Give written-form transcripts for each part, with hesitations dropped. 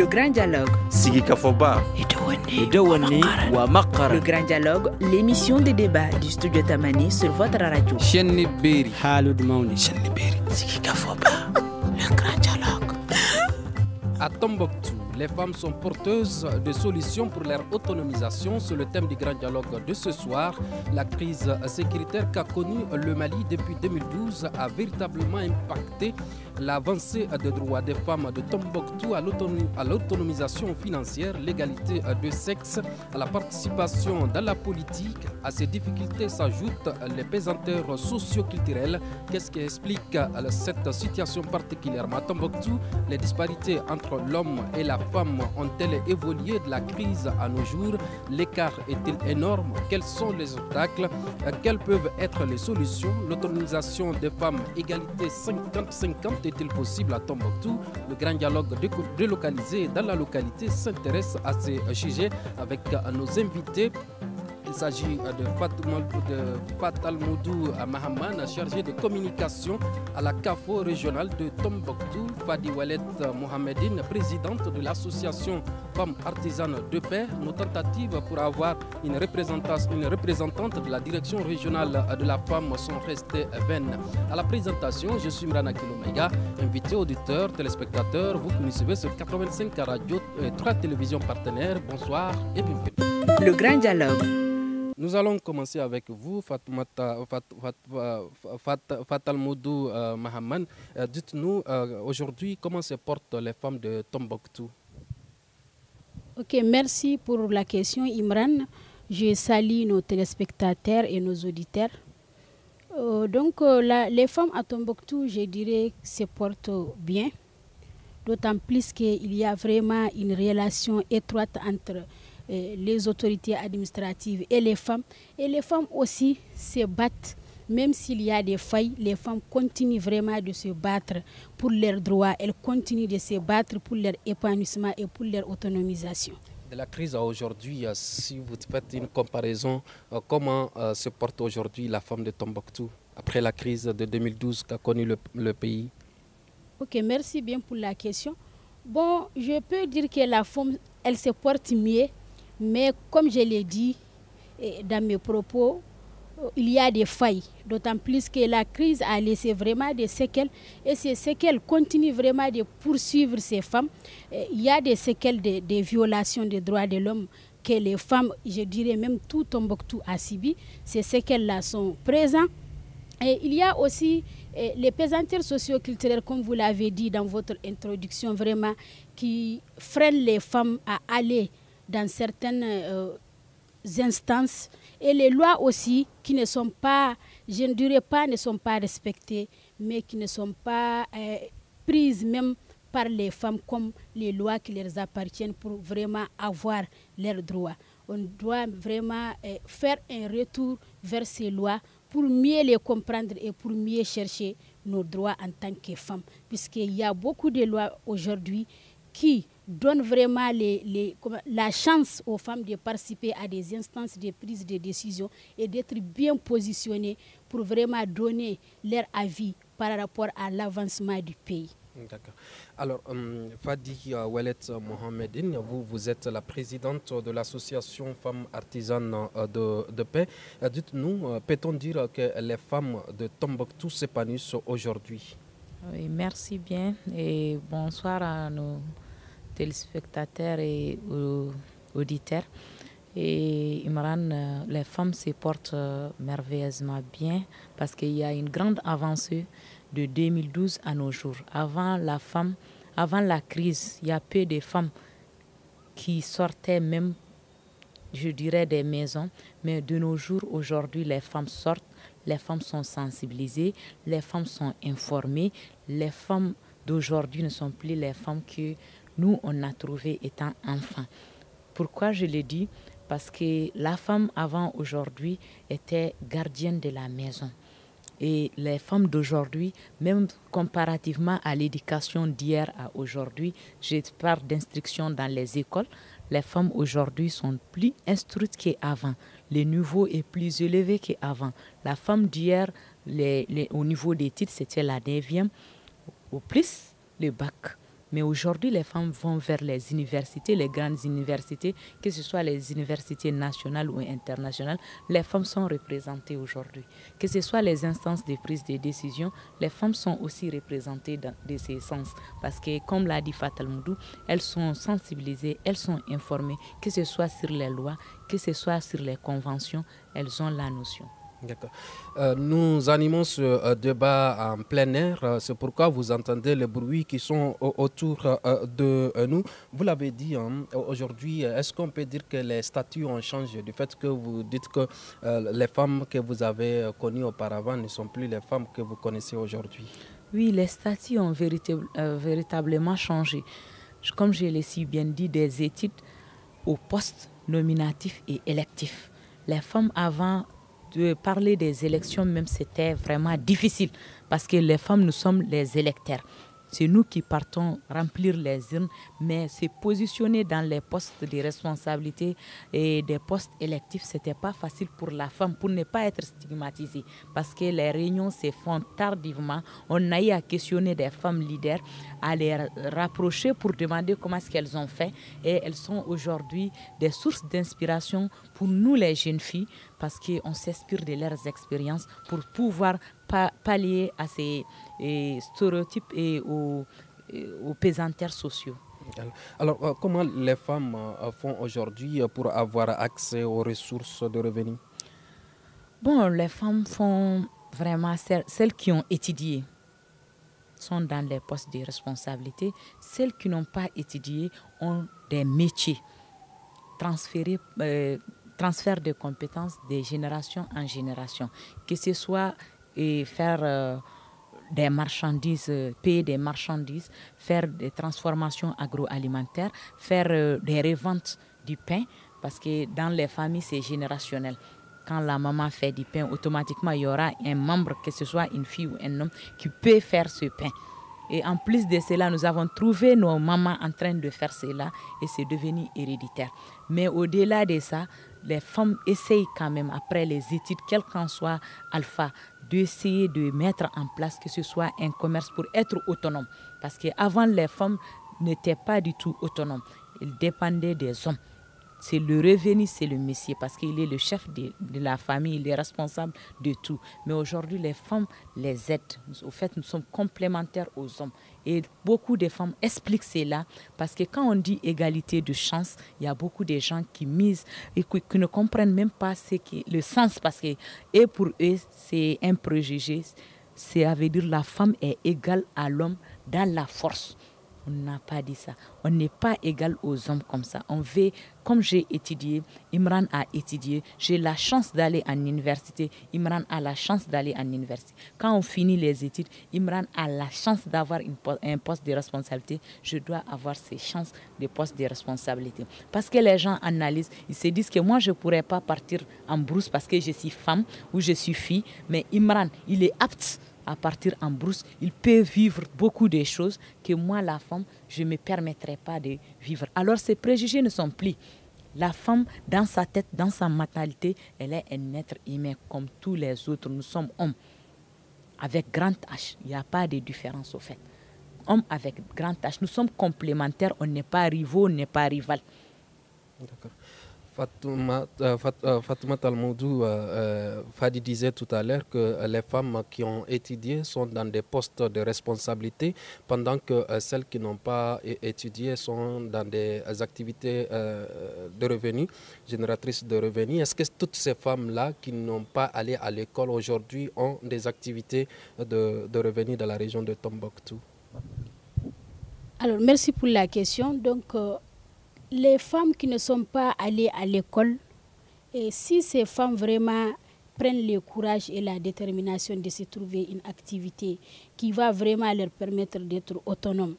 grand dialogue. Sigi Kafoba. Le grand dialogue, l'émission de débat du studio Tamani sur votre radio. Shenni Beri. Halud Mauni. Shenni Beri. Sigi Kafoba. Le grand dialogue. À Tombouctou, les femmes sont porteuses de solutions pour leur autonomisation. C'est le thème du grand dialogue de ce soir. La crise sécuritaire qu'a connue le Mali depuis 2012 a véritablement impacté l'avancée des droits des femmes de Tombouctou à l'autonomisation financière, l'égalité de sexe, à la participation dans la politique. À ces difficultés s'ajoutent les pesanteurs socio-culturelles. Qu'est-ce qui explique cette situation particulièrement à Tombouctou? Les disparités entre l'homme et la femme ont-elles évolué de la crise à nos jours? L'écart est-il énorme? Quels sont les obstacles? Quelles peuvent être les solutions? L'autonomisation des femmes, égalité 50-50 est-il possible à Tombouctou? Le grand dialogue délocalisé dans la localité s'intéresse à ces sujets avec nos invités. Il s'agit de Fatal Moudou Mahaman, chargé de communication à la CAFO régionale de Tombouctou, Fadi Wallet Mohamedine, présidente de l'association Femmes Artisanes de Paix. Nos tentatives pour avoir une représentante de la direction régionale de la femme sont restées vaines. À la présentation, je suis Mrana Kilomega, invité auditeurs, téléspectateurs. Vous qui nous suivez sur 85 radio et 3 télévisions partenaires. Bonsoir et bienvenue. Le grand dialogue. Nous allons commencer avec vous, Fatal Moudou Mahaman. Dites-nous aujourd'hui comment se portent les femmes de Tombouctou. Ok, merci pour la question, Imran. Je salue nos téléspectateurs et nos auditeurs. Les femmes à Tombouctou, je dirais, se portent bien. D'autant plus qu'il y a vraiment une relation étroite entre les autorités administratives et les femmes. Et les femmes aussi se battent, même s'il y a des failles, les femmes continuent vraiment de se battre pour leurs droits. Elles continuent de se battre pour leur épanouissement et pour leur autonomisation. De la crise à aujourd'hui, si vous faites une comparaison, comment se porte aujourd'hui la femme de Tombouctou après la crise de 2012 qu'a connue le pays? Ok, merci bien pour la question. Bon, je peux dire que la femme, elle se porte mieux. Mais comme je l'ai dit dans mes propos, il y a des failles. D'autant plus que la crise a laissé vraiment des séquelles. Et ces séquelles continuent vraiment de poursuivre ces femmes. Il y a des séquelles de violations des droits de l'homme que les femmes, je dirais même tout Tombouctou a subi. Ces séquelles-là sont présentes. Et il y a aussi les pesanteurs socio-culturels, comme vous l'avez dit dans votre introduction, vraiment, qui freinent les femmes à aller dans certaines instances, et les lois aussi qui ne sont pas, je ne dirais pas ne sont pas respectées, mais qui ne sont pas prises même par les femmes comme les lois qui leur appartiennent pour vraiment avoir leurs droits. On doit vraiment faire un retour vers ces lois pour mieux les comprendre et pour mieux chercher nos droits en tant que femmes, puisqu'il y a beaucoup de lois aujourd'hui qui donne vraiment la chance aux femmes de participer à des instances de prise de décision et d'être bien positionnées pour vraiment donner leur avis par rapport à l'avancement du pays. D'accord. Alors, Fadi Wallet Mohamedine, vous êtes la présidente de l'association Femmes Artisanes de Paix. Dites-nous, peut-on dire que les femmes de Tombouctou s'épanouissent aujourd'hui? Oui, merci bien et bonsoir à nos téléspectateurs et auditeurs. Et Imran, les femmes se portent merveilleusement bien parce qu'il y a une grande avancée de 2012 à nos jours. Avant la crise, il y a peu de femmes qui sortaient même, je dirais, des maisons. Mais de nos jours, aujourd'hui, les femmes sortent, les femmes sont sensibilisées, les femmes sont informées. Les femmes d'aujourd'hui ne sont plus les femmes que nous, on a trouvé étant enfants. Pourquoi je le dis? Parce que la femme avant aujourd'hui était gardienne de la maison. Et les femmes d'aujourd'hui, même comparativement à l'éducation d'hier à aujourd'hui, je parle d'instruction dans les écoles, les femmes aujourd'hui sont plus instruites qu'avant. Le niveau est plus élevé qu'avant. La femme d'hier, au niveau des titres, c'était la 9e, au plus le bac. Mais aujourd'hui, les femmes vont vers les universités, les grandes universités, que ce soit les universités nationales ou internationales. Les femmes sont représentées aujourd'hui. Que ce soit les instances de prise de décision, les femmes sont aussi représentées dans ces sens. Parce que, comme l'a dit Fatal Moudou, elles sont sensibilisées, elles sont informées, que ce soit sur les lois, que ce soit sur les conventions, elles ont la notion. D'accord. Nous animons ce débat en plein air, c'est pourquoi vous entendez les bruits qui sont autour de nous. Vous l'avez dit, aujourd'hui, est-ce qu'on peut dire que les statuts ont changé du fait que vous dites que les femmes que vous avez connues auparavant ne sont plus les femmes que vous connaissez aujourd'hui? Oui, les statuts ont véritablement changé. Comme je l'ai si bien dit, des études aux postes nominatifs et électifs. Les femmes avant de parler des élections même, c'était vraiment difficile parce que les femmes, nous sommes les électeurs. C'est nous qui partons remplir les urnes, mais se positionner dans les postes de responsabilité et des postes électifs, ce n'était pas facile pour la femme, pour ne pas être stigmatisée. Parce que les réunions se font tardivement. On a eu à questionner des femmes leaders, à les rapprocher pour demander comment est-ce qu'elles ont fait. Et elles sont aujourd'hui des sources d'inspiration pour nous les jeunes filles, parce qu'on s'inspire de leurs expériences pour pouvoir pallier à ces stéréotypes et aux pesanteurs sociaux. Alors, comment les femmes font aujourd'hui pour avoir accès aux ressources de revenus? Bon, les femmes font vraiment, celles qui ont étudié sont dans les postes de responsabilité. Celles qui n'ont pas étudié ont des métiers transfert de compétences de génération en génération, que ce soit faire des marchandises, payer des marchandises, faire des transformations agroalimentaires, faire des reventes du pain, parce que dans les familles, c'est générationnel. Quand la maman fait du pain, automatiquement, il y aura un membre, que ce soit une fille ou un homme, qui peut faire ce pain. Et en plus de cela, nous avons trouvé nos mamans en train de faire cela et c'est devenu héréditaire. Mais au-delà de ça, les femmes essayent quand même, après les études, quel qu'en soit alpha, d'essayer de mettre en place que ce soit un commerce pour être autonome. Parce qu'avant, les femmes n'étaient pas du tout autonomes. Elles dépendaient des hommes. C'est le revenu, c'est le monsieur, parce qu'il est le chef de la famille, il est responsable de tout. Mais aujourd'hui, les femmes les aident. Au fait, nous sommes complémentaires aux hommes. Et beaucoup de femmes expliquent cela, parce que quand on dit égalité de chance, il y a beaucoup de gens qui misent et qui ne comprennent même pas le sens, parce que et pour eux, c'est un préjugé. Ça veut dire que la femme est égale à l'homme dans la force. On n'a pas dit ça. On n'est pas égal aux hommes comme ça. On veut, comme j'ai étudié, Imran a étudié, j'ai la chance d'aller en université, Imran a la chance d'aller en université. Quand on finit les études, Imran a la chance d'avoir un poste de responsabilité, je dois avoir ces chances de poste de responsabilité. Parce que les gens analysent, ils se disent que moi je ne pourrais pas partir en brousse parce que je suis femme ou je suis fille, mais Imran, il est apte à partir en brousse, il peut vivre beaucoup de choses que moi, la femme, je ne me permettrai pas de vivre. Alors ces préjugés ne sont plus. La femme, dans sa tête, dans sa mentalité, elle est un être humain comme tous les autres. Nous sommes hommes avec grand H. Il n'y a pas de différence au fait. Hommes avec grand H. Nous sommes complémentaires. On n'est pas rivaux, on n'est pas rival. D'accord. Fatoumata Talmoudou, Fadi disait tout à l'heure que les femmes qui ont étudié sont dans des postes de responsabilité, pendant que celles qui n'ont pas étudié sont dans des activités de revenus, génératrices de revenus. Est-ce que toutes ces femmes-là qui n'ont pas allé à l'école aujourd'hui ont des activités de revenus dans la région de Tombouctou? Alors, merci pour la question. Donc, les femmes qui ne sont pas allées à l'école, et si ces femmes vraiment prennent le courage et la détermination de se trouver une activité qui va vraiment leur permettre d'être autonomes,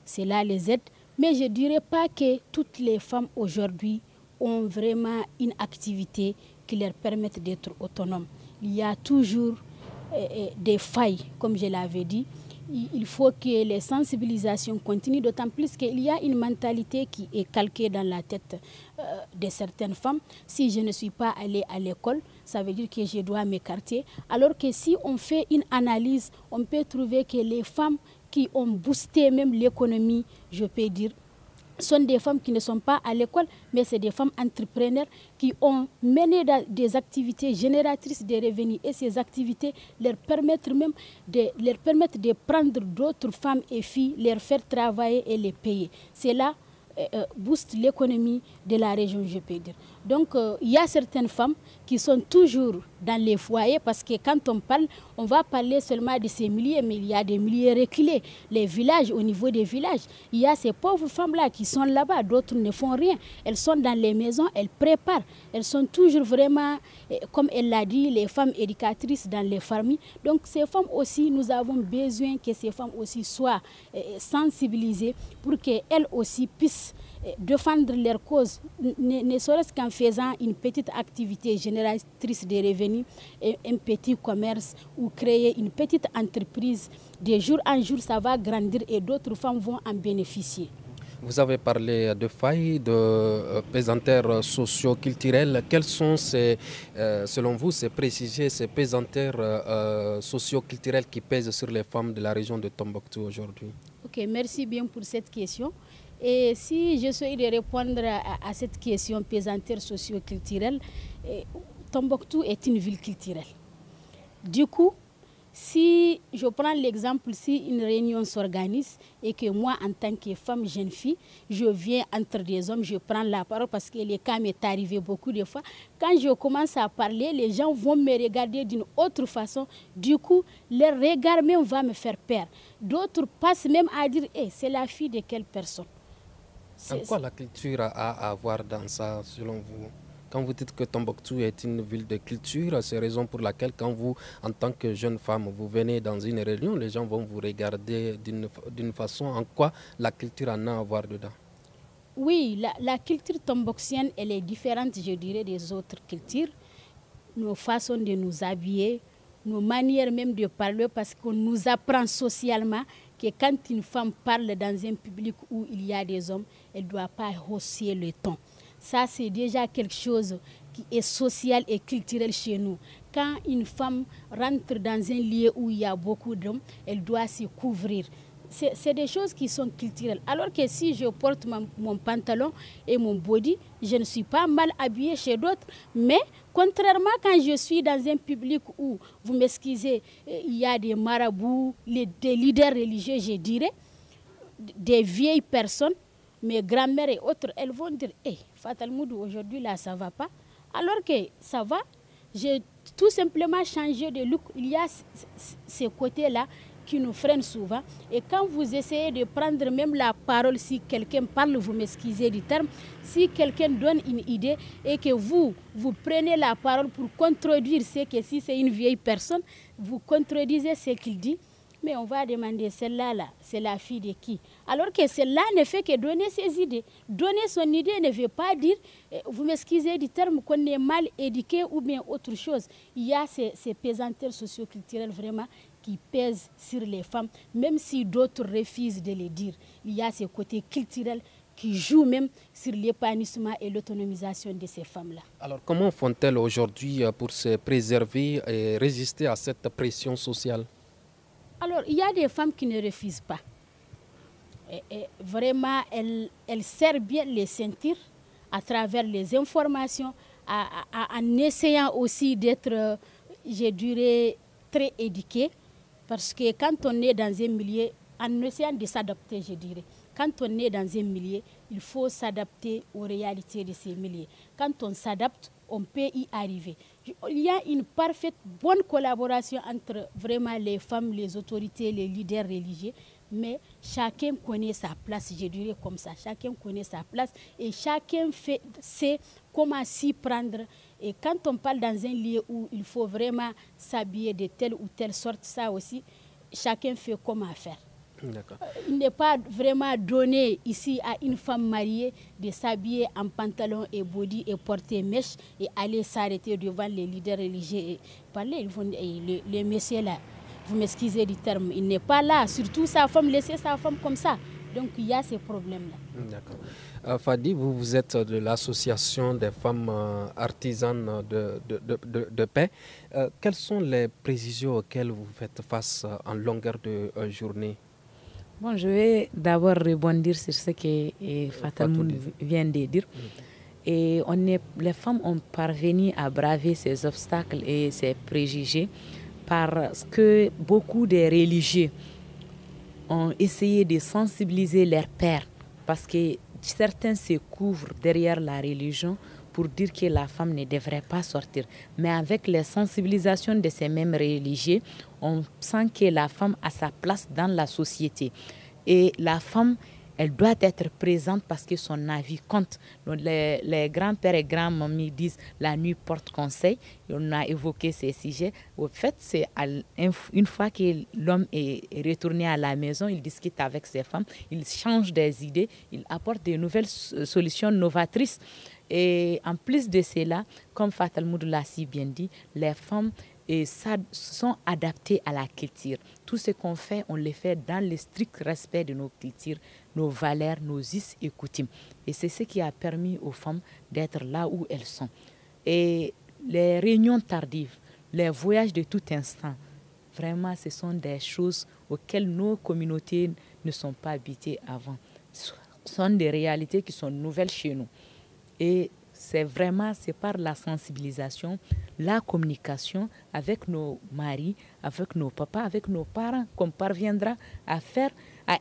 cela les aide. Mais je ne dirais pas que toutes les femmes aujourd'hui ont vraiment une activité qui leur permette d'être autonomes. Il y a toujours des failles, comme je l'avais dit. Il faut que les sensibilisations continuent, d'autant plus qu'il y a une mentalité qui est calquée dans la tête de certaines femmes. Si je ne suis pas allée à l'école, ça veut dire que je dois m'écarter. Alors que si on fait une analyse, on peut trouver que les femmes qui ont boosté même l'économie, je peux dire, sont des femmes qui ne sont pas à l'école, mais c'est des femmes entrepreneurs qui ont mené des activités génératrices de revenus. Et ces activités leur permettent même de prendre d'autres femmes et filles, les faire travailler et les payer. C'est là booste l'économie de la région, je peux dire. Donc, il y a certaines femmes qui sont toujours dans les foyers parce que quand on parle, on va parler seulement de ces milliers, mais il y a des milliers reculés. Les villages, au niveau des villages, il y a ces pauvres femmes-là qui sont là-bas, d'autres ne font rien. Elles sont dans les maisons, elles préparent. Elles sont toujours vraiment, comme elle l'a dit, les femmes éducatrices dans les familles. Donc, ces femmes aussi, nous avons besoin que ces femmes aussi soient sensibilisées pour qu'elles aussi puissent défendre leur cause, ne serait-ce qu'en faisant une petite activité génératrice de revenus, un petit commerce ou créer une petite entreprise. De jour en jour, ça va grandir et d'autres femmes vont en bénéficier. Vous avez parlé de failles, de pesanteurs socio-culturels. Quels sont, selon vous, ces préjugés, ces pesanteurs socio-culturels qui pèsent sur les femmes de la région de Tombouctou aujourd'hui? Ok, merci bien pour cette question. Et si j'essaie de répondre à cette question pesanteur socio-culturelle, Tombouctou est une ville culturelle. Du coup, si je prends l'exemple, si une réunion s'organise et que moi, en tant que femme, jeune fille, je viens entre des hommes, je prends la parole parce que le cas m'est arrivé beaucoup de fois. Quand je commence à parler, les gens vont me regarder d'une autre façon. Du coup, leur regard même va me faire peur. D'autres passent même à dire hey, c'est la fille de quelle personne? En quoi la culture a à voir dans ça, selon vous? Quand vous dites que Tombouctou est une ville de culture, c'est la raison pour laquelle quand vous, en tant que jeune femme, vous venez dans une réunion, les gens vont vous regarder d'une façon. En quoi la culture en a à voir dedans? Oui, la culture tombouctienne, elle est différente, je dirais, des autres cultures. Nos façons de nous habiller, nos manières même de parler, parce qu'on nous apprend socialement que quand une femme parle dans un public où il y a des hommes, elle ne doit pas hausser le ton. Ça, c'est déjà quelque chose qui est social et culturel chez nous. Quand une femme rentre dans un lieu où il y a beaucoup d'hommes, elle doit se couvrir. C'est des choses qui sont culturelles. Alors que si je porte mon pantalon et mon body, je ne suis pas mal habillée chez d'autres. Mais contrairement quand je suis dans un public où, vous m'excusez, il y a des marabouts, des leaders religieux, je dirais, des vieilles personnes, mes grand-mères et autres, elles vont dire hey, Fatal Moudou, aujourd'hui là, ça ne va pas. Alors que ça va, j'ai tout simplement changé de look. Il y a ces côtés-là qui nous freinent souvent. Et quand vous essayez de prendre même la parole, si quelqu'un parle, vous m'excusez du terme, si quelqu'un donne une idée et que vous prenez la parole pour contredire ce que si c'est une vieille personne, vous contredisez ce qu'il dit, mais on va demander celle-là, c'est la fille de qui? Alors que celle-là ne fait que donner ses idées. Donner son idée ne veut pas dire, vous m'excusez du terme, qu'on est mal éduqué ou bien autre chose. Il y a ces pesanteurs socioculturels vraiment qui pèsent sur les femmes, même si d'autres refusent de le dire. Il y a ce côté culturel qui joue même sur l'épanouissement et l'autonomisation de ces femmes-là. Alors, comment font-elles aujourd'hui pour se préserver et résister à cette pression sociale? Alors, il y a des femmes qui ne refusent pas. Et vraiment, elles serrent bien les ceintures à travers les informations, en essayant aussi d'être, je dirais, très éduquées. Parce que quand on est dans un milieu, en essayant de s'adapter, je dirais, quand on est dans un milieu, il faut s'adapter aux réalités de ces milieux. Quand on s'adapte, on peut y arriver. Il y a une parfaite bonne collaboration entre vraiment les femmes, les autorités, les leaders religieux, mais chacun connaît sa place, je dirais comme ça. Chacun connaît sa place et chacun sait comment s'y prendre. Et quand on parle dans un lieu où il faut vraiment s'habiller de telle ou telle sorte, ça aussi, chacun fait comment faire. Il n'est pas vraiment donné ici à une femme mariée de s'habiller en pantalon et body et porter mèche et aller s'arrêter devant les leaders religieux et parler. Les messieurs là, vous m'excusez du terme, il n'est pas là, surtout sa femme, laisser sa femme comme ça. Donc il y a ces problèmes-là. D'accord. Fadi, vous êtes de l'association des femmes artisanes de paix. Quels sont les précisions auxquelles vous faites face en longueur de journée? Bon, je vais d'abord rebondir sur ce que Fatal Moun vient de dire. Et les femmes ont parvenu à braver ces obstacles et ces préjugés parce que beaucoup de religieux ont essayé de sensibiliser leurs pères, parce que certains se couvrent derrière la religion pour dire que la femme ne devrait pas sortir. Mais avec les sensibilisations de ces mêmes religieux, on sent que la femme a sa place dans la société. Et la femme, elle doit être présente parce que son avis compte. Donc les grands-pères et grands-mamies disent la nuit porte conseil. Et on a évoqué ces sujets. Au fait, c'est une fois que l'homme est retourné à la maison, il discute avec ses femmes, il change des idées, il apporte de nouvelles solutions novatrices. Et en plus de cela, comme Fatal Moud l'a si bien dit, les femmes sont adaptées à la culture. Tout ce qu'on fait, on le fait dans le strict respect de nos cultures, nos valeurs, nos us et coutumes. Et c'est ce qui a permis aux femmes d'être là où elles sont. Et les réunions tardives, les voyages de tout instant, vraiment, ce sont des choses auxquelles nos communautés ne sont pas habituées avant. Ce sont des réalités qui sont nouvelles chez nous. Et c'est par la sensibilisation, la communication avec nos maris, avec nos papas, avec nos parents qu'on parviendra à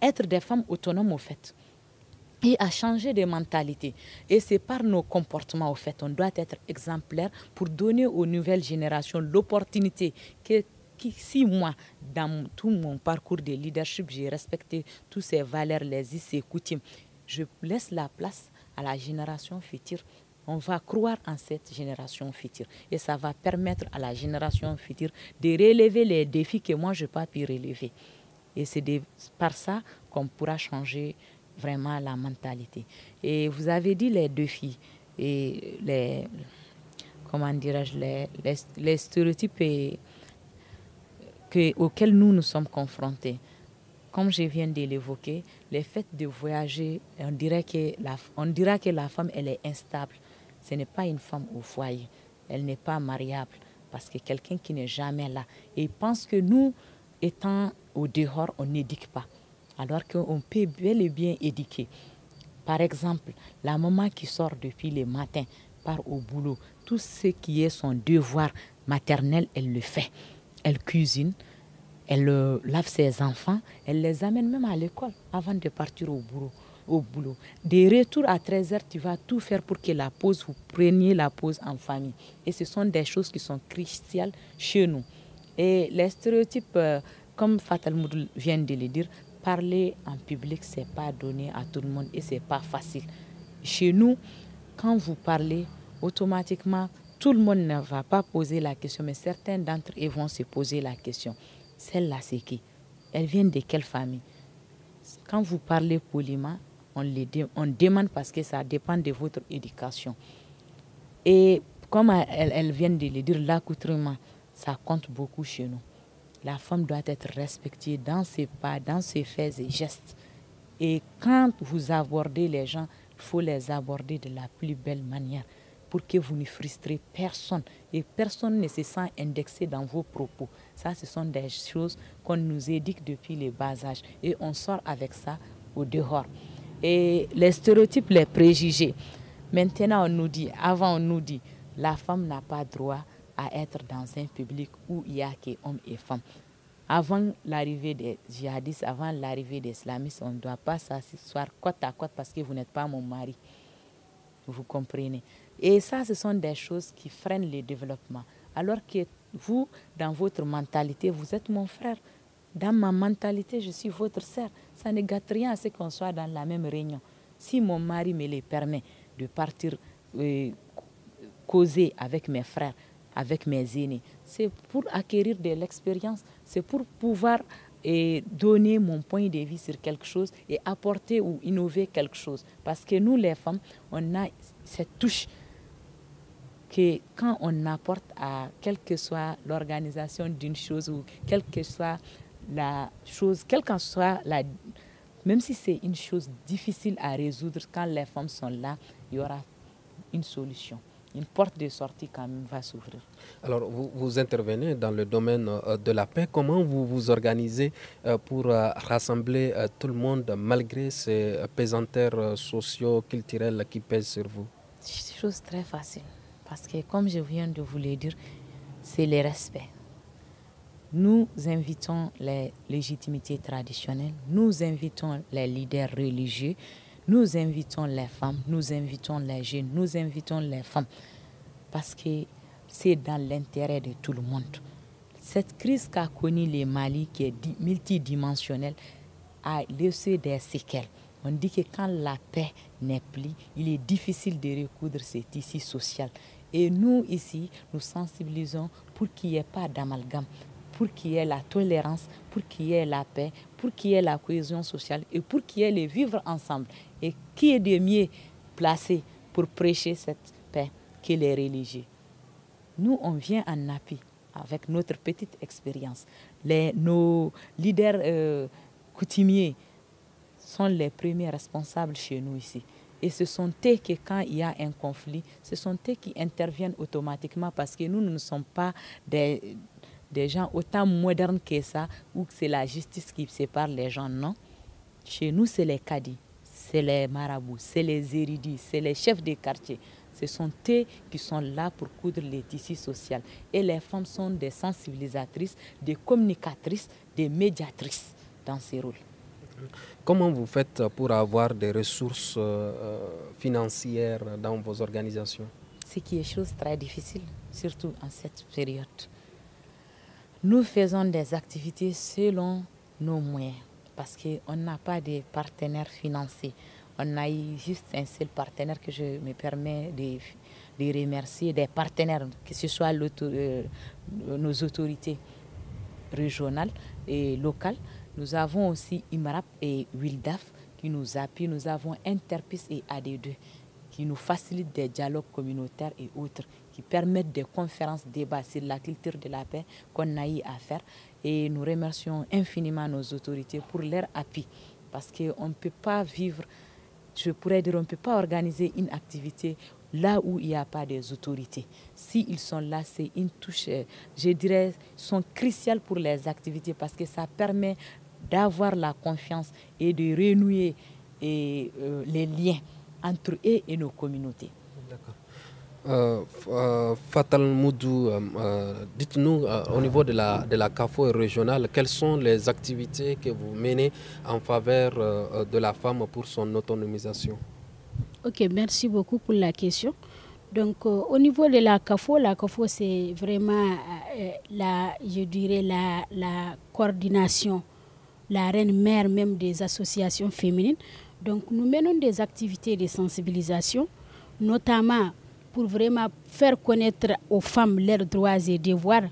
être des femmes autonomes au fait et à changer de mentalité. Et c'est par nos comportements au fait, on doit être exemplaire pour donner aux nouvelles générations l'opportunité si moi, dans tout mon parcours de leadership, j'ai respecté toutes ces valeurs, les us et coutumes, je laisse la place à la génération future. On va croire en cette génération future et ça va permettre à la génération future de relever les défis que moi je n'ai pas pu relever. Et c'est par ça qu'on pourra changer vraiment la mentalité. Et vous avez dit les défis et les stéréotypes auxquels nous sommes confrontés. Comme je viens de l'évoquer, le fait de voyager, on dira que la femme, elle est instable. Ce n'est pas une femme au foyer. Elle n'est pas mariable parce que quelqu'un qui n'est jamais là. Et il pense que nous, étant au dehors, on n'éduque pas. Alors qu'on peut bel et bien éduquer. Par exemple, la maman qui sort depuis le matin, part au boulot. Tout ce qui est son devoir maternel, elle le fait. Elle cuisine. Elle lave ses enfants, elle les amène même à l'école avant de partir au boulot. De retour à 13h, tu vas tout faire pour que vous preniez la pause en famille. Et ce sont des choses qui sont cruciales chez nous. Et les stéréotypes, comme Fatal Moudou vient de le dire, parler en public, ce n'est pas donné à tout le monde et ce n'est pas facile. Chez nous, quand vous parlez, automatiquement, tout le monde ne va pas poser la question, mais certains d'entre eux vont se poser la question. Celle-là, c'est qui? Elle vient de quelle famille? Quand vous parlez poliment, on demande parce que ça dépend de votre éducation. Et comme elle vient de le dire, l'accoutrement, ça compte beaucoup chez nous. La femme doit être respectée dans ses pas, dans ses faits et gestes. Et quand vous abordez les gens, il faut les aborder de la plus belle manière pour que vous ne frustrez personne et personne ne se sent indexé dans vos propos. Ça, ce sont des choses qu'on nous éduque depuis le bas âge et on sort avec ça au dehors. Et les stéréotypes, les préjugés. Maintenant, avant on nous dit, la femme n'a pas droit à être dans un public où il n'y a que hommes et femmes. Avant l'arrivée des djihadistes, avant l'arrivée des islamistes, on ne doit pas s'asseoir côte à côte parce que vous n'êtes pas mon mari. Vous comprenez? Et ça, ce sont des choses qui freinent le développement. Alors que vous, dans votre mentalité, vous êtes mon frère. Dans ma mentalité, je suis votre sœur. Ça ne gâte rien à ce qu'on soit dans la même réunion. Si mon mari me le permet de partir causer avec mes frères, avec mes aînés, c'est pour acquérir de l'expérience, c'est pour pouvoir donner mon point de vue sur quelque chose et apporter ou innover quelque chose. Parce que nous, les femmes, on a cette touche que quand on apporte à quelle que soit l'organisation d'une chose ou quelle que soit la chose, même si c'est une chose difficile à résoudre, quand les femmes sont là, il y aura une solution. une porte de sortie quand même va s'ouvrir. Alors, vous intervenez dans le domaine de la paix. Comment vous vous organisez pour rassembler tout le monde malgré ces pesanteurs socio-culturels qui pèsent sur vous? C'est une chose très facile. Parce que, comme je viens de vous le dire, c'est le respect. Nous invitons les légitimités traditionnelles, nous invitons les leaders religieux, nous invitons les femmes, nous invitons les jeunes, nous invitons les femmes. Parce que c'est dans l'intérêt de tout le monde. Cette crise qu'a connue le Mali, qui est multidimensionnelle, a laissé des séquelles. On dit que quand la paix n'est plus, il est difficile de recoudre ce tissu social. Et nous, ici, nous sensibilisons pour qu'il n'y ait pas d'amalgame, pour qu'il y ait la tolérance, pour qu'il y ait la paix, pour qu'il y ait la cohésion sociale et pour qu'il y ait le vivre ensemble. Et qui est de mieux placé pour prêcher cette paix que les religieux? Nous, on vient en appui avec notre petite expérience. Nos leaders coutumiers sont les premiers responsables chez nous ici. Et ce sont eux que quand il y a un conflit, ce sont eux qui interviennent automatiquement parce que nous ne sommes pas des gens autant modernes que ça ou que c'est la justice qui sépare les gens, non. Chez nous, c'est les cadis, c'est les marabouts, c'est les érudits, c'est les chefs de quartier. Ce sont eux qui sont là pour coudre les tissus sociaux. Et les femmes sont des sensibilisatrices, des communicatrices, des médiatrices dans ces rôles. Comment vous faites pour avoir des ressources financières dans vos organisations? Ce qui est chose très difficile, surtout en cette période. Nous faisons des activités selon nos moyens parce qu'on n'a pas de partenaires financiers. On a eu juste un seul partenaire que je me permets de remercier, des partenaires, que ce soit nos autorités régionales et locales. Nous avons aussi IMRAP et WILDAF qui nous appuient. Nous avons Interpis et AD2 qui nous facilitent des dialogues communautaires et autres, qui permettent des conférences, débats sur la culture de la paix qu'on a eu à faire. Et nous remercions infiniment nos autorités pour leur appui. Parce qu'on ne peut pas vivre, je pourrais dire, on ne peut pas organiser une activité là où il n'y a pas des autorités. S'ils sont là, c'est une touche, je dirais, sont cruciales pour les activités parce que ça permet d'avoir la confiance et de renouer les liens entre eux et nos communautés. D'accord. Fatal Moudou, dites-nous au niveau de la CAFO régionale, quelles sont les activités que vous menez en faveur de la femme pour son autonomisation? Ok, merci beaucoup pour la question. Donc, au niveau de la CAFO c'est vraiment, je dirais, la coordination, la reine-mère même des associations féminines. Donc, nous menons des activités de sensibilisation, notamment pour vraiment faire connaître aux femmes leurs droits et devoirs.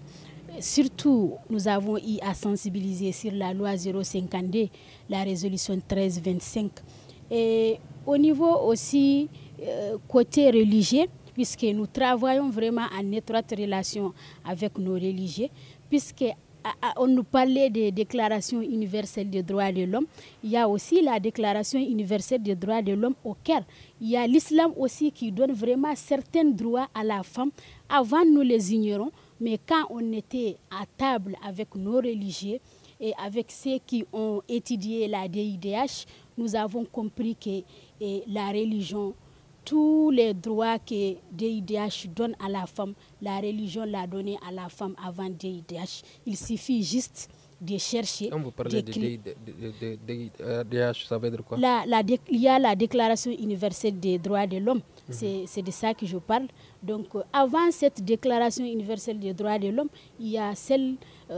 Surtout, nous avons eu à sensibiliser sur la loi 052, la résolution 1325. Et au niveau aussi côté religieux, puisque nous travaillons vraiment en étroite relation avec nos religieux, puisque on nous parlait des déclarations universelles des droits de l'homme. Il y a aussi la déclaration universelle des droits de l'homme au Caire. Il y a l'islam aussi qui donne vraiment certains droits à la femme. Avant, nous les ignorons, mais quand on était à table avec nos religieux et avec ceux qui ont étudié la DIDH, nous avons compris que la religion, tous les droits que DIDH donne à la femme, la religion l'a donné à la femme avant DIDH. Il suffit juste de chercher. Quand vous parlez de DIDH, ça veut dire quoi? Il y a la Déclaration universelle des droits de l'homme. C'est de ça que je parle. Donc, avant cette Déclaration universelle des droits de l'homme, il y a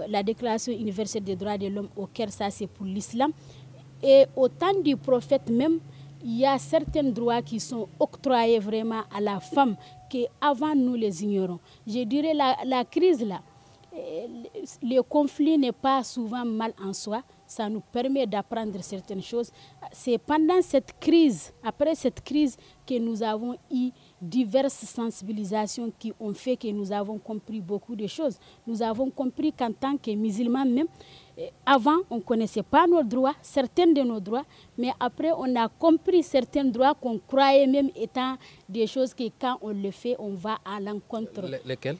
la Déclaration universelle des droits de l'homme au Caire, ça c'est pour l'islam. Et au temps du prophète même, il y a certains droits qui sont octroyés vraiment à la femme qu'avant nous les ignorons. Je dirais la crise là, le conflit n'est pas souvent mal en soi. Ça nous permet d'apprendre certaines choses. C'est pendant cette crise, après cette crise, que nous avons eu diverses sensibilisations qui ont fait que nous avons compris beaucoup de choses. Nous avons compris qu'en tant que musulmans même, avant, on ne connaissait pas nos droits, certains de nos droits, mais après, on a compris certains droits qu'on croyait même étant des choses que quand on le fait, on va à l'encontre. Lesquels?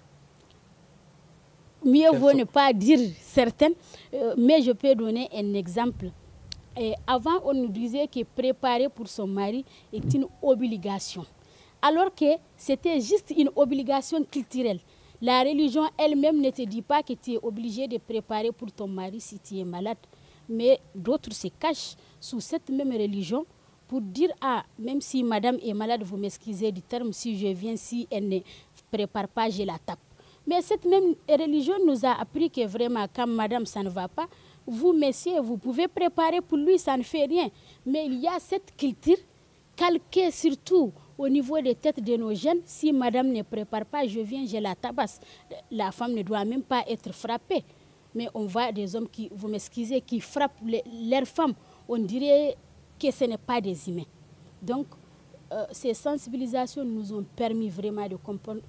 Mieux vaut ne pas dire certaines, mais je peux donner un exemple. Avant, on nous disait que préparer pour son mari est une obligation, alors que c'était juste une obligation culturelle. La religion elle-même ne te dit pas que tu es obligé de préparer pour ton mari si tu es malade, mais d'autres se cachent sous cette même religion pour dire « Ah, même si madame est malade, vous m'excusez du terme, si je viens, si elle ne prépare pas, je la tape. » Mais cette même religion nous a appris que vraiment, quand madame, ça ne va pas, vous, messieurs, vous pouvez préparer pour lui, ça ne fait rien. Mais il y a cette culture calquée surtout au niveau des têtes de nos jeunes. Si madame ne prépare pas, je viens, je la tabasse. La femme ne doit même pas être frappée. Mais on voit des hommes qui, vous m'excusez, qui frappent leurs femmes. On dirait que ce n'est pas des humains. Donc, ces sensibilisations nous ont permis vraiment de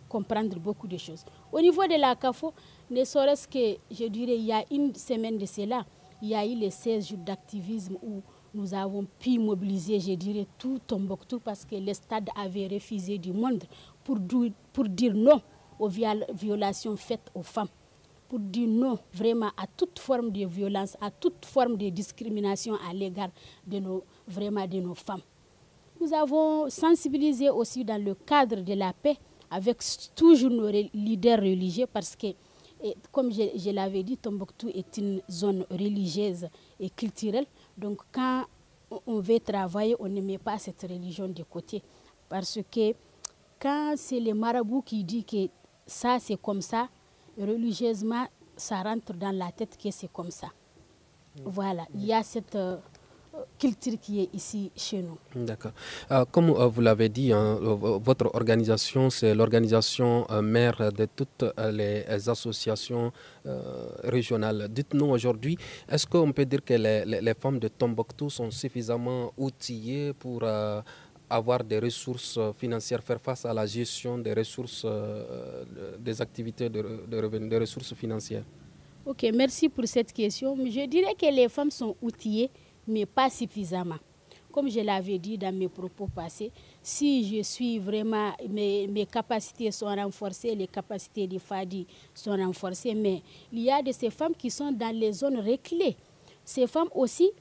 comprendre beaucoup de choses. Au niveau de la CAFO, ne serait-ce que, je dirais, il y a une semaine de cela, il y a eu les 16 jours d'activisme où nous avons pu mobiliser, je dirais, tout Tombouctou parce que le stade avait refusé du monde pour dire non aux violations faites aux femmes, pour dire non vraiment à toute forme de violence, à toute forme de discrimination à l'égard de nos femmes. Nous avons sensibilisé aussi dans le cadre de la paix avec toujours nos leaders religieux parce que, comme je l'avais dit, Tombouctou est une zone religieuse et culturelle. Donc quand on veut travailler, on ne met pas cette religion de côté. Parce que quand c'est les marabouts qui disent que ça c'est comme ça, religieusement, ça rentre dans la tête que c'est comme ça. Voilà, il y a cette culture qui est ici chez nous. D'accord. Comme vous l'avez dit, votre organisation, c'est l'organisation mère de toutes les associations régionales. Dites-nous aujourd'hui, est-ce qu'on peut dire que les femmes de Tombouctou sont suffisamment outillées pour avoir des ressources financières, faire face à la gestion des ressources, des activités de revenus, des ressources financières? Ok, merci pour cette question. Je dirais que les femmes sont outillées, mais pas suffisamment. Comme je l'avais dit dans mes propos passés, si je suis vraiment, mes capacités sont renforcées, les capacités des FADI sont renforcées, mais il y a de ces femmes qui sont dans les zones reculées. Ces femmes aussi,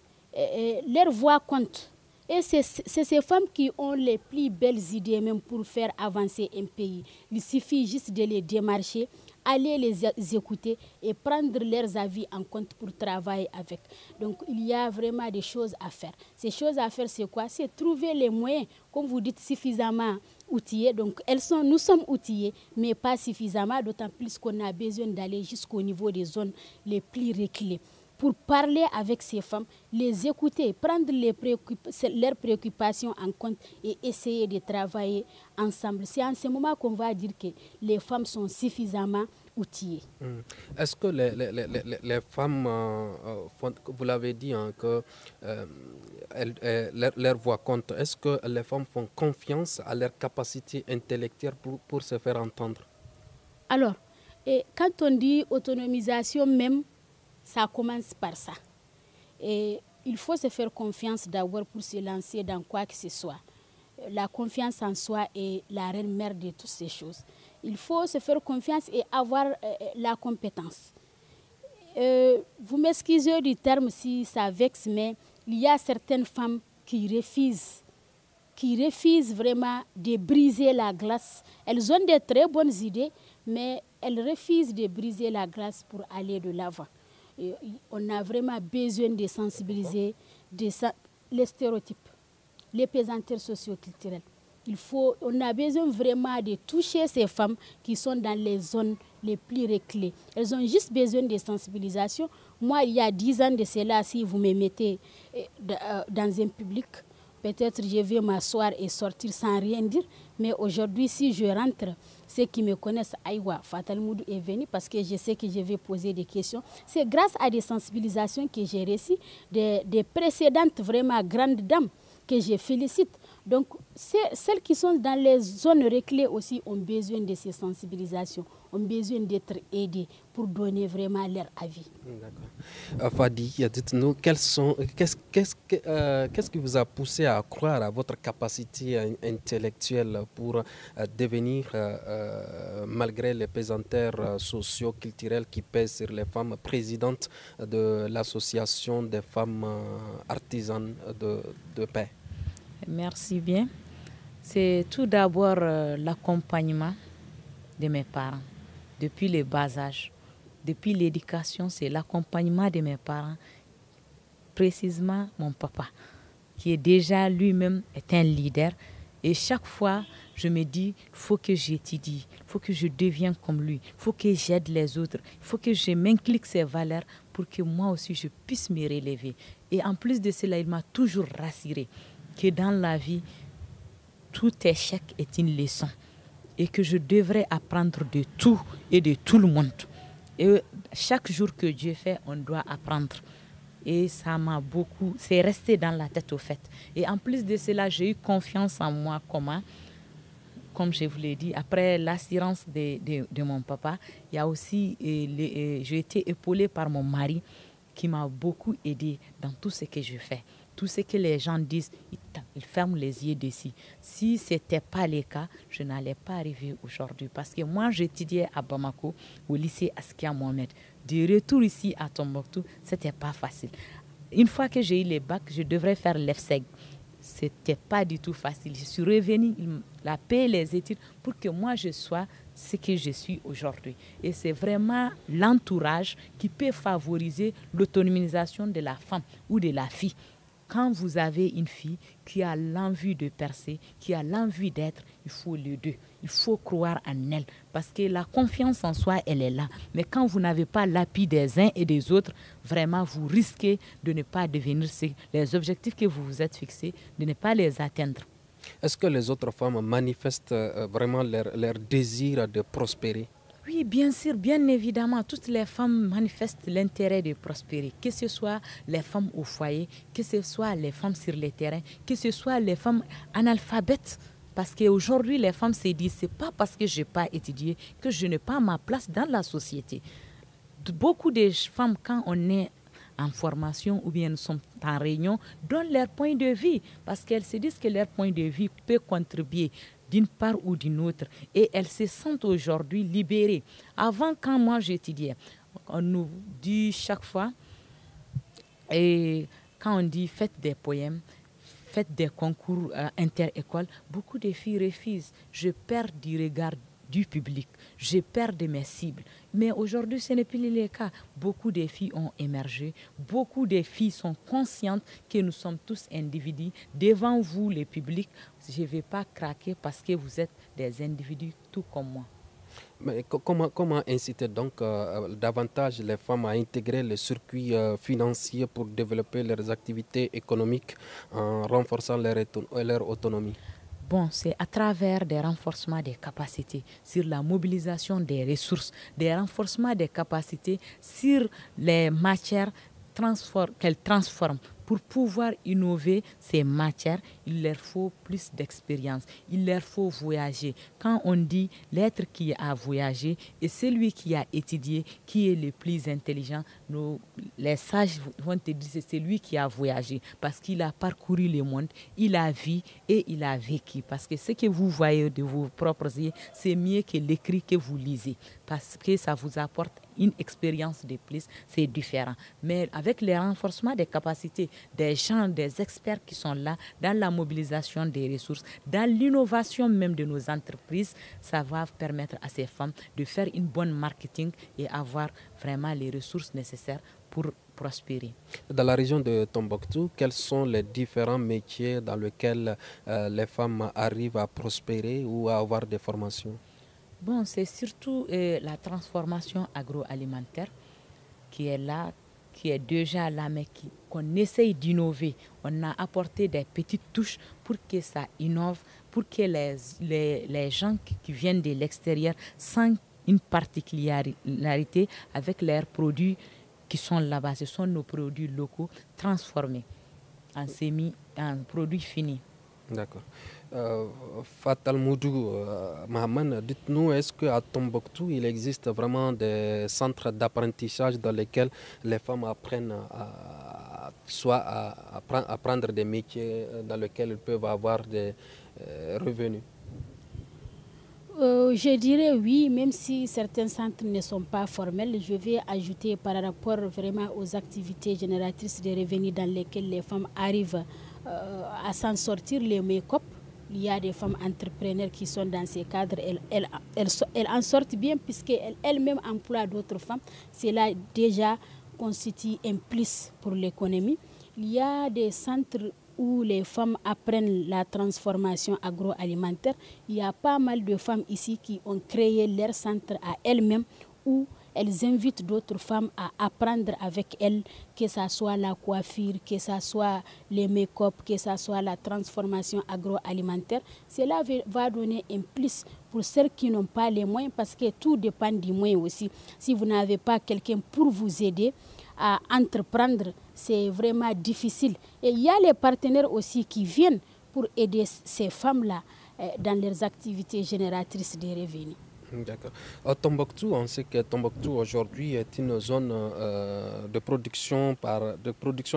leur voix compte. Et c'est ces femmes qui ont les plus belles idées même pour faire avancer un pays. Il suffit juste de les démarcher, aller les écouter et prendre leurs avis en compte pour travailler avec. Donc, il y a vraiment des choses à faire. Ces choses à faire, c'est quoi? C'est trouver les moyens, comme vous dites, suffisamment outillés. Donc, nous sommes outillés, mais pas suffisamment, d'autant plus qu'on a besoin d'aller jusqu'au niveau des zones les plus reculées pour parler avec ces femmes, les écouter, prendre leurs préoccupations en compte et essayer de travailler ensemble. C'est en ce moment qu'on va dire que les femmes sont suffisamment outillées. Est-ce que les femmes, vous l'avez dit, hein, que leur voix compte, est-ce que les femmes font confiance à leur capacité intellectuelle pour se faire entendre? Alors, quand on dit autonomisation même, ça commence par ça. Et il faut se faire confiance d'abord pour se lancer dans quoi que ce soit. La confiance en soi est la reine mère de toutes ces choses. Il faut se faire confiance et avoir la compétence. Vous m'excusez du terme si ça vexe, mais il y a certaines femmes qui refusent vraiment de briser la glace. Elles ont de très bonnes idées, mais elles refusent de briser la glace pour aller de l'avant. On a vraiment besoin de sensibiliser les stéréotypes, les pesanteurs socio-culturelles. On a besoin vraiment de toucher ces femmes qui sont dans les zones les plus reculées. Elles ont juste besoin de sensibilisation. Moi, il y a 10 ans de cela, si vous me mettez dans un public, peut-être je vais m'asseoir et sortir sans rien dire. Mais aujourd'hui, si je rentre ceux qui me connaissent, Aïwa, Fatal Moudou est venu parce que je sais que je vais poser des questions. C'est grâce à des sensibilisations que j'ai reçues des précédentes vraiment grandes dames que je félicite. Donc, celles qui sont dans les zones reculées aussi ont besoin de ces sensibilisations, ont besoin d'être aidées pour donner vraiment leur avis. D'accord. Fadi, dites-nous, qu'est-ce qui vous a poussé à croire à votre capacité intellectuelle pour devenir, malgré les pesanteurs socio-culturels qui pèsent sur les femmes, présidente de l'association des femmes artisanes de paix? Merci bien. C'est tout d'abord l'accompagnement de mes parents depuis le bas âge. Depuis l'éducation, c'est l'accompagnement de mes parents, précisément mon papa, qui est déjà lui-même est un leader. Et chaque fois, je me dis, il faut que j'étudie, il faut que je devienne comme lui, il faut que j'aide les autres, il faut que je m'inculque ces valeurs pour que moi aussi je puisse me relever. Et en plus de cela, il m'a toujours rassuré que dans la vie, tout échec est une leçon et que je devrais apprendre de tout et de tout le monde. Et chaque jour que Dieu fait, on doit apprendre. Et ça m'a beaucoup, c'est resté dans la tête au fait. Et en plus de cela, j'ai eu confiance en moi. Comme je vous l'ai dit, après l'assurance de mon papa, il y a aussi, j'ai été épaulée par mon mari qui m'a beaucoup aidée dans tout ce que je fais. Tout ce que les gens disent, ils ferment les yeux dessus. Si ce n'était pas le cas, je n'allais pas arriver aujourd'hui. Parce que moi, j'étudiais à Bamako, au lycée Askia Mohamed. De retour ici à Tombouctou, ce n'était pas facile. Une fois que j'ai eu le bac, je devrais faire l'EFSEG. Ce n'était pas du tout facile. Je suis revenue, il a payé les études pour que moi, je sois ce que je suis aujourd'hui. Et c'est vraiment l'entourage qui peut favoriser l'autonomisation de la femme ou de la fille. Quand vous avez une fille qui a l'envie de percer, qui a l'envie d'être, il faut les deux. Il faut croire en elle. Parce que la confiance en soi, elle est là. Mais quand vous n'avez pas l'appui des uns et des autres, vraiment, vous risquez de ne pas devenir les objectifs que vous vous êtes fixés, de ne pas les atteindre. Est-ce que les autres femmes manifestent vraiment leur désir de prospérer? Oui, bien sûr, bien évidemment, toutes les femmes manifestent l'intérêt de prospérer, que ce soit les femmes au foyer, que ce soit les femmes sur le terrain, que ce soit les femmes analphabètes. Parce qu'aujourd'hui, les femmes se disent, ce n'est pas parce que je n'ai pas étudié que je n'ai pas ma place dans la société. Beaucoup de femmes, quand on est en formation ou bien nous sommes en réunion, donnent leur point de vue parce qu'elles se disent que leur point de vue peut contribuer d'une part ou d'une autre. Et elles se sentent aujourd'hui libérées. Avant, quand moi j'étudiais, on nous dit chaque fois, et quand on dit faites des poèmes, faites des concours inter-écoles, beaucoup de filles refusent. Je perds du regard du public, je perds de mes cibles. Mais aujourd'hui, ce n'est plus le cas. Beaucoup de filles ont émergé. Beaucoup de filles sont conscientes que nous sommes tous individus. Devant vous, le public, je ne vais pas craquer parce que vous êtes des individus tout comme moi. Mais comment inciter donc davantage les femmes à intégrer le circuit financier pour développer leurs activités économiques en renforçant leur autonomie? Bon, c'est à travers des renforcements des capacités, sur la mobilisation des ressources, des renforcements des capacités sur les matières qu'elles transforment. Pour pouvoir innover ces matières, il leur faut plus d'expérience, il leur faut voyager. Quand on dit l'être qui a voyagé et celui qui a étudié, qui est le plus intelligent, les sages vont te dire c'est celui qui a voyagé parce qu'il a parcouru le monde, il a vu et il a vécu. Parce que ce que vous voyez de vos propres yeux, c'est mieux que l'écrit que vous lisez parce que ça vous apporte une expérience de plus, c'est différent. Mais avec le renforcement des capacités, des gens, des experts qui sont là, dans la mobilisation des ressources, dans l'innovation même de nos entreprises, ça va permettre à ces femmes de faire une bonne marketing et avoir vraiment les ressources nécessaires pour prospérer. Dans la région de Tombouctou, quels sont les différents métiers dans lesquels les femmes arrivent à prospérer ou à avoir des formations? Bon, c'est surtout la transformation agroalimentaire qui est là, qui est déjà là, mais qu'on essaye d'innover. On a apporté des petites touches pour que ça innove, pour que les gens qui viennent de l'extérieur sentent une particularité avec leurs produits qui sont là-bas. Ce sont nos produits locaux transformés en produits finis. D'accord. Fatal Moudou, Mahaman, dites-nous, est-ce qu'à Tombouctou, il existe vraiment des centres d'apprentissage dans lesquels les femmes apprennent à apprendre des métiers dans lesquels elles peuvent avoir des revenus? Je dirais oui, même si certains centres ne sont pas formels. Je vais ajouter par rapport vraiment aux activités génératrices de revenus dans lesquelles les femmes arrivent à s'en sortir, les make-up. Il y a des femmes entrepreneurs qui sont dans ces cadres. Elles en sortent bien puisqu'elles-mêmes emploient d'autres femmes. Cela déjà constitue un plus pour l'économie. Il y a des centres où les femmes apprennent la transformation agroalimentaire. Il y a pas mal de femmes ici qui ont créé leur centre à elles-mêmes où elles invitent d'autres femmes à apprendre avec elles, que ce soit la coiffure, que ce soit les make-up, que ce soit la transformation agroalimentaire. Cela va donner un plus pour ceux qui n'ont pas les moyens, parce que tout dépend du moyen aussi. Si vous n'avez pas quelqu'un pour vous aider à entreprendre, c'est vraiment difficile. Et il y a les partenaires aussi qui viennent pour aider ces femmes-là dans leurs activités génératrices de revenus. D'accord. À Tombouctou, on sait que Tombouctou aujourd'hui est une zone de production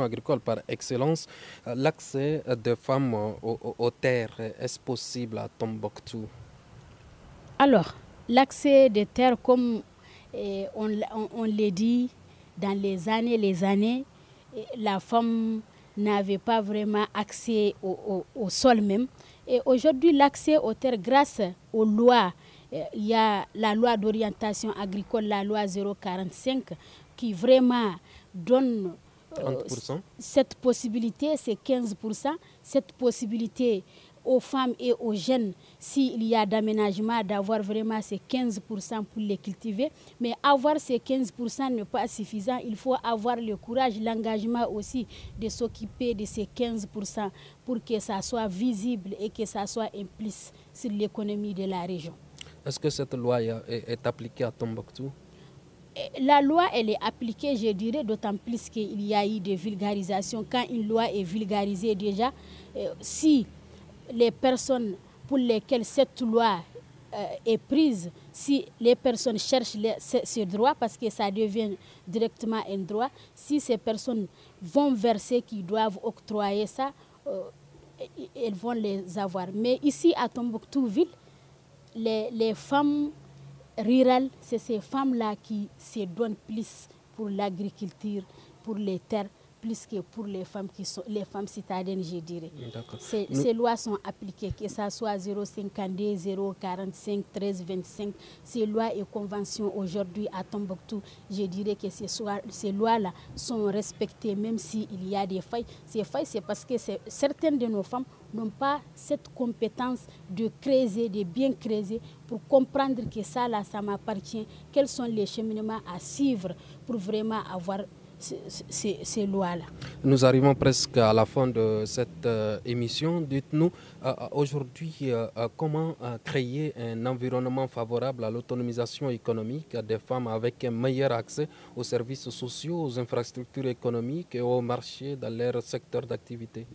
agricole par excellence. L'accès des femmes aux terres, est-ce possible à Tombouctou? Alors, l'accès des terres, comme on l'a dit, dans les années, la femme n'avait pas vraiment accès au sol même. Et aujourd'hui, l'accès aux terres, grâce aux lois, il y a la loi d'orientation agricole, la loi 045, qui vraiment donne 30%. Cette possibilité, c'est 15%. Cette possibilité aux femmes et aux jeunes, s'il y a d'aménagement, d'avoir vraiment ces 15% pour les cultiver. Mais avoir ces 15% n'est pas suffisant. Il faut avoir le courage, l'engagement aussi de s'occuper de ces 15% pour que ça soit visible et que ça soit un plus sur l'économie de la région. Est-ce que cette loi est appliquée à Tombouctou? La loi, elle est appliquée, je dirais, d'autant plus qu'il y a eu des vulgarisations. Quand une loi est vulgarisée déjà, si les personnes pour lesquelles cette loi est prise, si les personnes cherchent ce droit, parce que ça devient directement un droit, si ces personnes vont vers ceux qui doivent octroyer ça, elles vont les avoir. Mais ici, à Tombouctou-Ville, les femmes rurales, c'est ces femmes-là qui se donnent plus pour l'agriculture, pour les terres, plus que pour les femmes qui sont les femmes citadines, je dirais. Ces lois sont appliquées, que ce soit 052, 045, 1325. Ces lois et conventions aujourd'hui à Tombouctou, je dirais que ces lois-là sont respectées, même s'il y a des failles. Ces failles, c'est parce que certaines de nos femmes n'ont pas cette compétence de creuser, de bien creuser, pour comprendre que ça, là, ça m'appartient. Quels sont les cheminements à suivre pour vraiment avoir ces lois-là. Nous arrivons presque à la fin de cette émission. Dites-nous aujourd'hui comment créer un environnement favorable à l'autonomisation économique des femmes avec un meilleur accès aux services sociaux, aux infrastructures économiques et au marché dans leur secteur d'activité.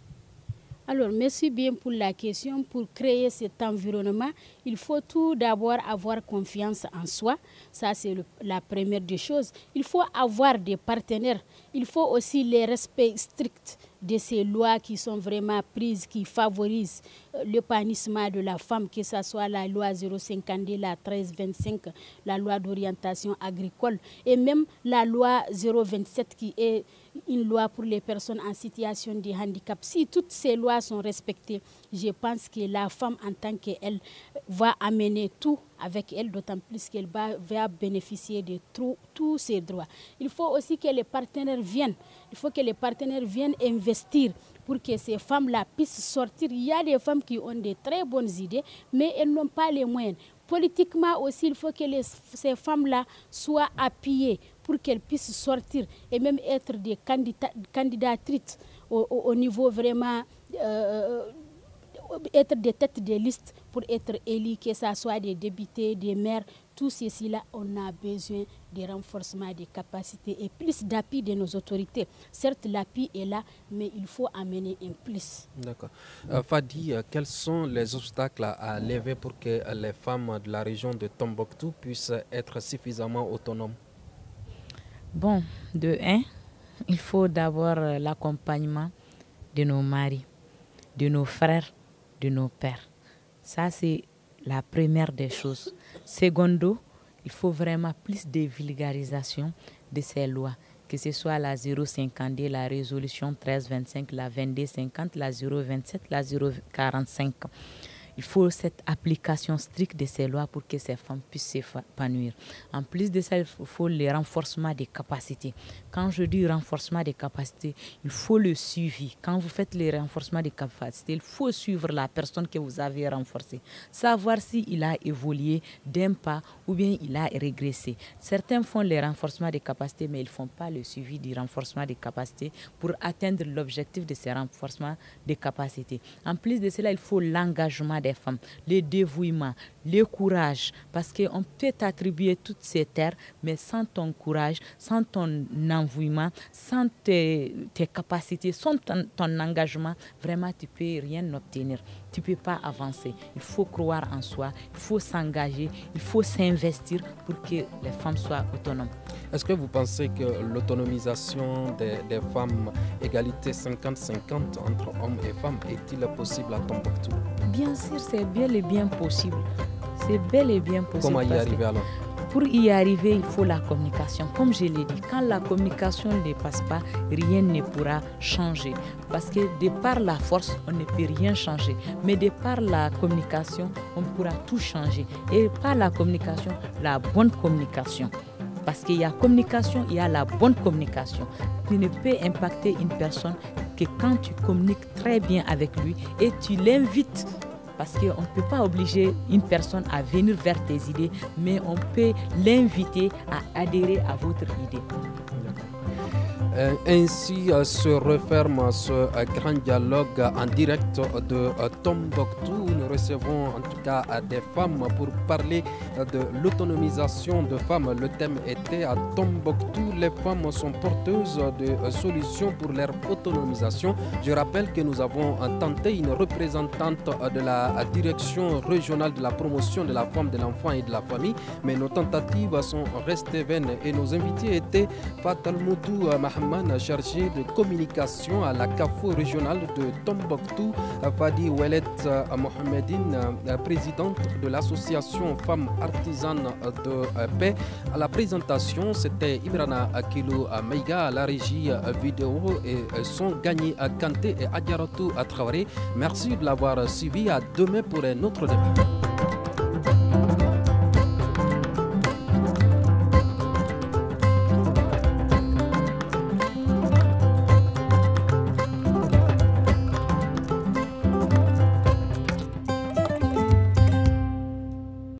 Alors, merci bien pour la question. Pour créer cet environnement, il faut tout d'abord avoir confiance en soi. Ça, c'est la première des choses. Il faut avoir des partenaires. Il faut aussi le respect strict de ces lois qui sont vraiment prises, qui favorisent l'épanouissement de la femme, que ce soit la loi 052, la 1325, la loi d'orientation agricole et même la loi 027 qui est une loi pour les personnes en situation de handicap. Si toutes ces lois sont respectées, je pense que la femme en tant qu'elle va amener tout avec elle, d'autant plus qu'elle va bénéficier de tous ses droits. Il faut aussi que les partenaires viennent. Il faut que les partenaires viennent investir pour que ces femmes-là puissent sortir. Il y a des femmes qui ont de très bonnes idées, mais elles n'ont pas les moyens. Politiquement aussi, il faut que ces femmes-là soient appuyées pour qu'elles puissent sortir et même être des candidatrices au niveau vraiment, être des têtes de liste pour être élues, que ce soit des députés, des maires, tout ceci-là, on a besoin de renforcement des capacités et plus d'appui de nos autorités. Certes, l'appui est là, mais il faut amener un plus. D'accord. Fadi, quels sont les obstacles à lever pour que les femmes de la région de Tombouctou puissent être suffisamment autonomes? Bon, de un, il faut d'abord l'accompagnement de nos maris, de nos frères, de nos pères. Ça, c'est la première des choses. Secondo, il faut vraiment plus de vulgarisation de ces lois, que ce soit la 050D, la résolution 1325, la 2250, la 027, la 045. Il faut cette application stricte de ces lois pour que ces femmes puissent s'épanouir. En plus de ça, il faut le renforcement des capacités. Quand je dis renforcement des capacités, il faut le suivi. Quand vous faites le renforcement des capacités, il faut suivre la personne que vous avez renforcée. Savoir s'il a évolué d'un pas ou bien il a régressé. Certains font le renforcement des capacités, mais ils ne font pas le suivi du renforcement des capacités pour atteindre l'objectif de ces renforcements des capacités. En plus de cela, il faut l'engagement des femmes, le dévouement, le courage, parce qu'on peut t'attribuer toutes ces terres, mais sans ton courage, sans ton envouement, sans tes capacités, sans ton engagement, vraiment tu ne peux rien obtenir. Tu ne peux pas avancer. Il faut croire en soi, il faut s'engager, il faut s'investir pour que les femmes soient autonomes. Est-ce que vous pensez que l'autonomisation des femmes, égalité 50-50 entre hommes et femmes, est-il possible à Tombouctou? Bien sûr, c'est bel et bien possible. C'est bel et bien possible. Comment y arriver alors? Pour y arriver, il faut la communication. Comme je l'ai dit, quand la communication ne passe pas, rien ne pourra changer. Parce que de par la force, on ne peut rien changer. Mais de par la communication, on pourra tout changer. Et par la communication, la bonne communication. Parce qu'il y a communication, il y a la bonne communication. Tu ne peux impacter une personne que quand tu communiques très bien avec lui et tu l'invites. Parce qu'on ne peut pas obliger une personne à venir vers tes idées, mais on peut l'inviter à adhérer à votre idée. Ainsi se referme ce grand dialogue en direct de Tombouctou. Nous recevons en tout cas des femmes pour parler de l'autonomisation de femmes. Le thème était à Tombouctou, les femmes sont porteuses de solutions pour leur autonomisation. Je rappelle que nous avons tenté une représentante de la direction régionale de la promotion de la femme, de l'enfant et de la famille, mais nos tentatives sont restées vaines et nos invités étaient Fatal Moutou Mahaman, chargé de communication à la CAFO régionale de Tombouctou, Fadi Ouellet Mohamedine, présidente de l'association Femmes Artisanes de Paix. À la présentation, c'était Imrana Akilou Meiga, à la régie vidéo et son Gagné Kanté et Adiaratou Traoré. Merci de l'avoir suivi. À demain pour un autre débat.